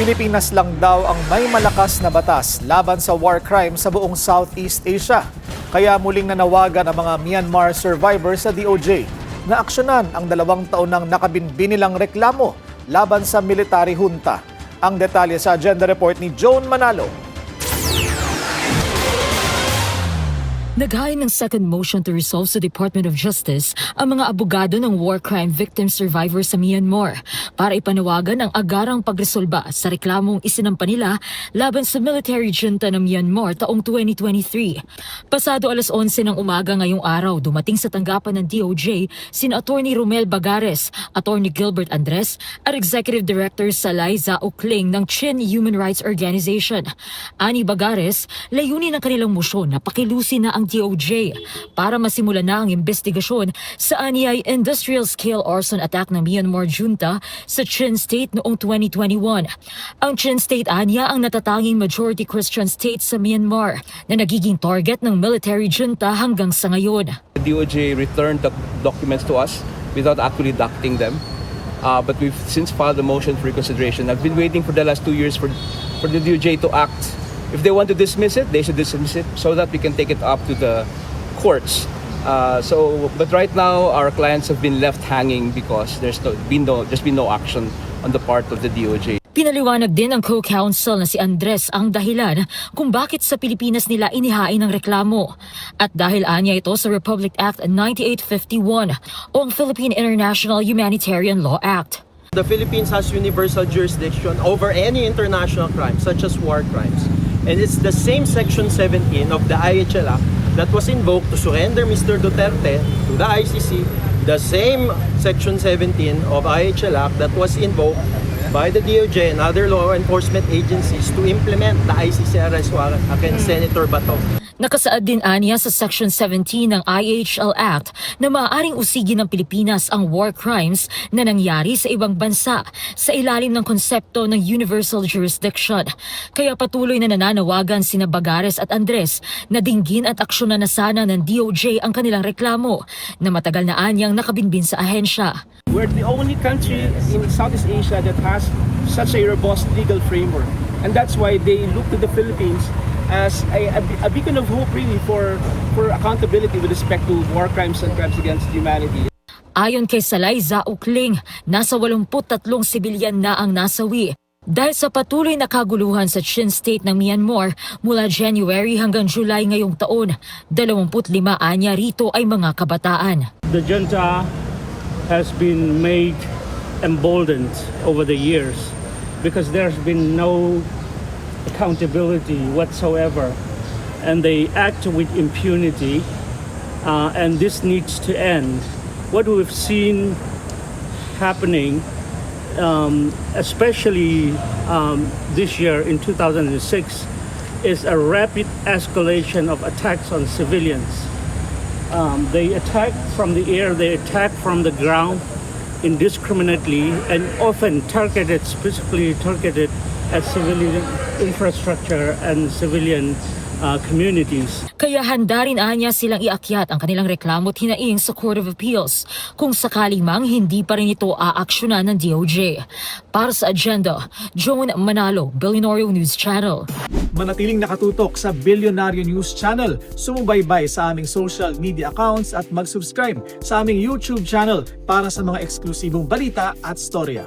Pilipinas lang daw ang may malakas na batas laban sa war crime sa buong Southeast Asia. Kaya muling nanawagan ang mga Myanmar survivors sa DOJ na aksyonan ang 2 taon ng nakabinbinilang reklamo laban sa military junta. Ang detalye sa agenda report ni Joan Manalo. Naghain ng second motion to resolve sa Department of Justice ang mga abogado ng war crime victim survivors sa Myanmar para ipanawagan ang agarang pagresolba sa reklamong isinampa nila laban sa military junta ng Myanmar taong 2023. Pasado alas 11 ng umaga ngayong araw, dumating sa tanggapan ng DOJ sina Attorney Romel Bagares, Attorney Gilbert Andres at Executive Director Salai Zhao Kling ng Chin Human Rights Organization. Ani Bagares, layunin ng kanilang motion na pakilusin na ang DOJ para masimulan na ang investigasyon sa anyay industrial scale arson attack ng Myanmar junta sa Chin State noong 2021. Ang Chin State anya ang natatanging majority Christian state sa Myanmar na nagiging target ng military junta hanggang sa ngayon. The DOJ returned the documents to us without actually redacting them. But we've since filed a motion for reconsideration. I've been waiting for the last 2 years for the DOJ to act. If they want to dismiss it, they should dismiss it so that we can take it up to the courts. But right now, our clients have been left hanging because there's been no action on the part of the DOJ. Pinaliwanag din ng co-counsel na si Andres ang dahilan kung bakit sa Pilipinas nila inihain ang reklamo. At dahil anya ito sa Republic Act 9851 o ang Philippine International Humanitarian Law Act. The Philippines has universal jurisdiction over any international crime such as war crimes. And it's the same Section 17 of the IHL Act that was invoked to surrender Mr. Duterte to the ICC, the same Section 17 of IHL Act that was invoked by the DOJ and other law enforcement agencies to implement the ICC arrest warrant against Senator Bato. Nakasaad din anya sa Section 17 ng IHL Act na maaaring usigin ng Pilipinas ang war crimes na nangyari sa ibang bansa sa ilalim ng konsepto ng universal jurisdiction. Kaya patuloy na nananawagan sina Bagares at Andres na dinggin at aksyonan na sana ng DOJ ang kanilang reklamo na matagal na anyang nakabinbin sa ahensya. We're the only country in Southeast Asia that has such a robust legal framework. And that's why they look to the Philippines as a beacon of hope really for accountability with respect to war crimes and crimes against humanity. Ayon kay Salai Zhao Kling, nasa 83 sibilyan na ang nasawi dahil sa patuloy na kaguluhan sa Chin State ng Myanmar mula January hanggang July ngayong taon. 25 anya rito ay mga kabataan. The junta has been made emboldened over the years because there's been no accountability whatsoever, and they act with impunity, and this needs to end. What we've seen happening, especially this year in 2006, is a rapid escalation of attacks on civilians. They attack from the air, they attack from the ground indiscriminately, and often specifically targeted at civilian infrastructure and civilian communities. Kaya handa rin anya silang iakyat ang kanilang reklamo at hinaing sa Court of Appeals kung sakali mang hindi pa rin ito aaksyonan ng DOJ. Para sa agenda, Joan Manalo, Billionario News Channel. Manatiling nakatutok sa Billionario News Channel. Sumubaybay sa aming social media accounts at mag-subscribe sa aming YouTube channel para sa mga eksklusibong balita at storya.